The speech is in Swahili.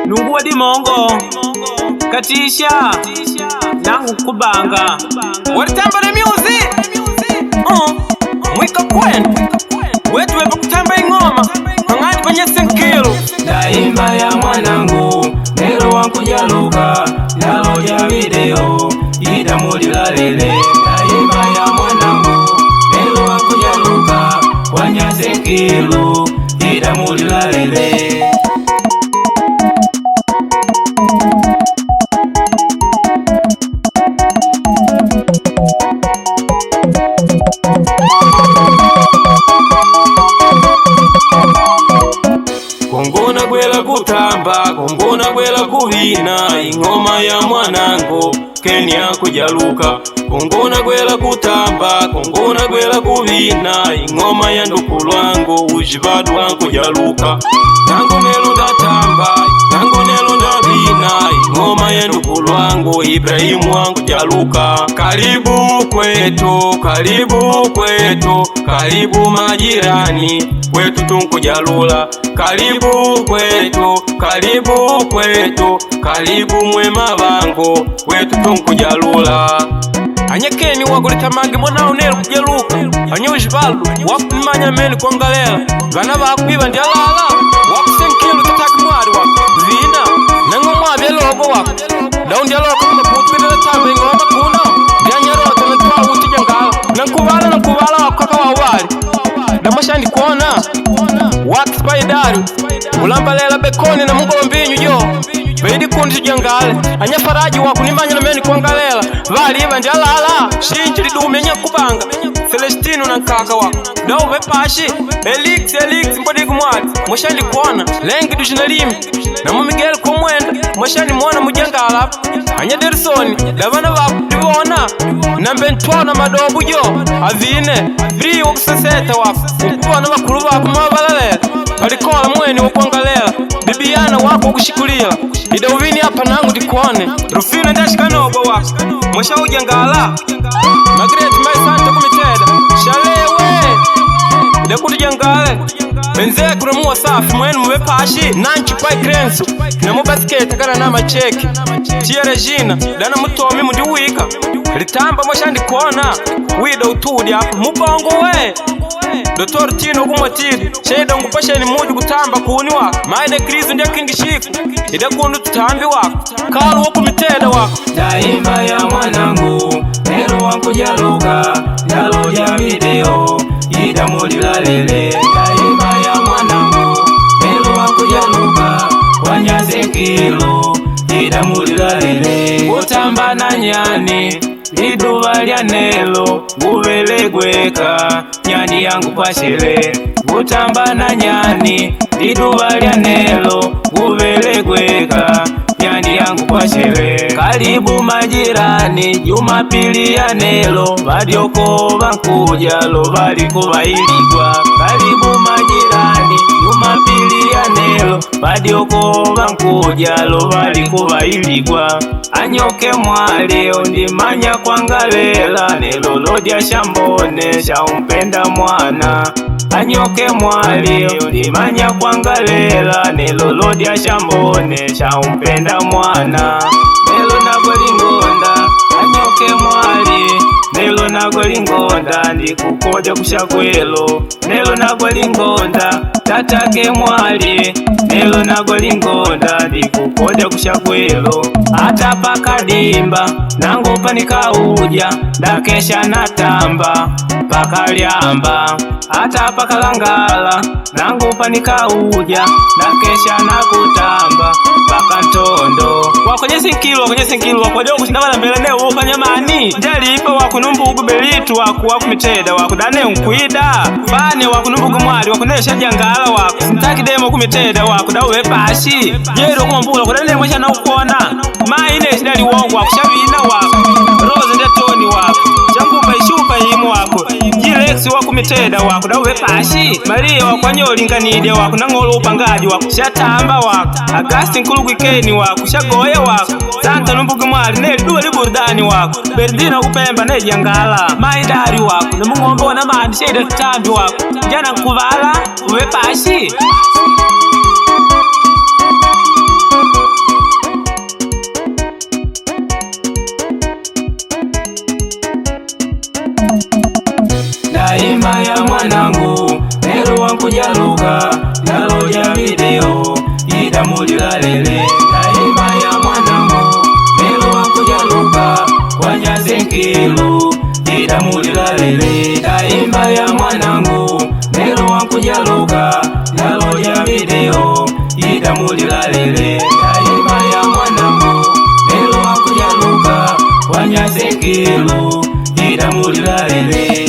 Nunguwa di mongo katisha nangu kubanga watamba na music mwika kwenu wetu wepa kutamba ingoma pangani panye senkilo daima ya mwanangu nero wankujaluka nalo ya video idamulila lele daima ya mwanangu nero wankujaluka wanya senkilo idamulila lele Kongona gwela kutamba, kongona gwela kuvina, ingoma ya mwanangu Kenya kujaluka. Kongona gwela kutamba, kongona gwela kuvina, ingoma ya ndukulu wangu ujibadu wangu jaluka. Nango nelo ndatamba, nango nelo ndabina, ingoma ya ndukulu wangu Ibrahimu wangu jaluka. Karibu kwetu, karibu kwetu, karibu majirani kwetu tunkujalula. Karibu kwetu, karibu kwetu, karibu mwema bango kwetu tunkujalula. Anyekeni wagulita magi mwana unelu kujaluka anye ujibalu wakumanya meni kuangalela vana bakwiba ndialala wakusenkilu tataki mwari wako vina nango mwabye logo wako daundi aloka kuma kutwidela tamba ingoma kuna ndianyarota natuwa utija ngala nankubala wakaka wawali damashandi kuona waki spaidari mulambalela bekoni na mungo mbinyu jo Baidi kundi jangale anya faraji wako nimanya na meni kuangalela vali iba ndialala shinji lidume nya kubanga Celestino na nkaka wako dao vepashi Elix mbodi kumwati mwashandi kuona lengi dujinalimi na mumigeli kumwenda mwashandi muona mujangala anya Dersoni davana wako divona na mbentwana madobu jo avine bri wakuseseta wako ukubona bakulu wako mabalalele balikola mweni wakuangalela Bibiana wako kushikulia idawini hapa nangu dikuone Rufino ndashikanogo wako mwasha ujangala Magret maisanta kumiteda Shalewe Dekutu jangale Benzea kuramuwa safi mwenu mwepashi Nanchi pai krensu na mubasketa kana na macheki Tia Regina dana mutomi mudiwika Litamba mwashandi kuona Wida utudi hapa mubongo we Dr. Tino kumwatidi Sheda ngupasha ni muji kutamba kuni wako Maide krizu ndia kingishiku Ida kundu tutambi wako Kalu waku miteda wako Daima ya mwanangu nero wankujaluka nalo ya video idamulila lele daima ya mwanangu nero wankujaluka wanya senkilo idamulila lele utamba na nyani iduva lya nelo guvelegweka nyani yangu pashele utamba na nyani iduva lya nelo guvelegweka nyani yangu pashele karibu majirani Jumapili ya nelo vadioko vankujalo valiko vailigwa karibu majirani Jumapili ya nelo vadioko vankujalo valiko vailigwa anyoke mwaleo ndimanya kwangalela nelo lodya shambone shaumpenda mwana anyoke mwaleo ndimanya kwangalela nelo lodya shambone shaumpenda mwana nelo nagolingonda anyoke mwali nelo nagolingonda ndikukodya kushakwelo nelo nagolingonda tatake mwali nelo nagolingonda ndikukodya kushakwelo hata pakadimba nangu panikauja ndakesha natamba pakalyamba hata pakalangala nangu panikauja ndakesha nakutamba pakantondo wakonyesi nkilo wakoja kushindabala mbele ne ukanyamani jalipa wakunumbugu belitu wakumiteda wakudane unkwida bane wakunumbugu mwali wakunesha jangala wako sintaki demo kumiteda wakudawe pashi jero kumambula kudane mwesha na ukona maine shidali wongo wakushabina wako Rose ndetoni wako Jangupa ishupa imu wako Jilex wakumiteda wako dawe pashi Maria wakwanyolinganide wako nangolo upangaji wako Shatamba wako Agasti nkulugu ikeni wako Shagoya wako Santa numbugu mwali ne duwa li burdani wako Berdina kupemba ne jangala Maidari wako Namungombo na maadi sheda tutambi wako Jana nkuvala uwe pashi idamulilalele daima ya mwanangu Melu wankujaluka wanyazenkilu idamulilalele daima ya mwanangu Melu wankujaluka ndaloja video idamulilalele daima ya mwanangu Melu wankujaluka wanyazenkilu idamulilalele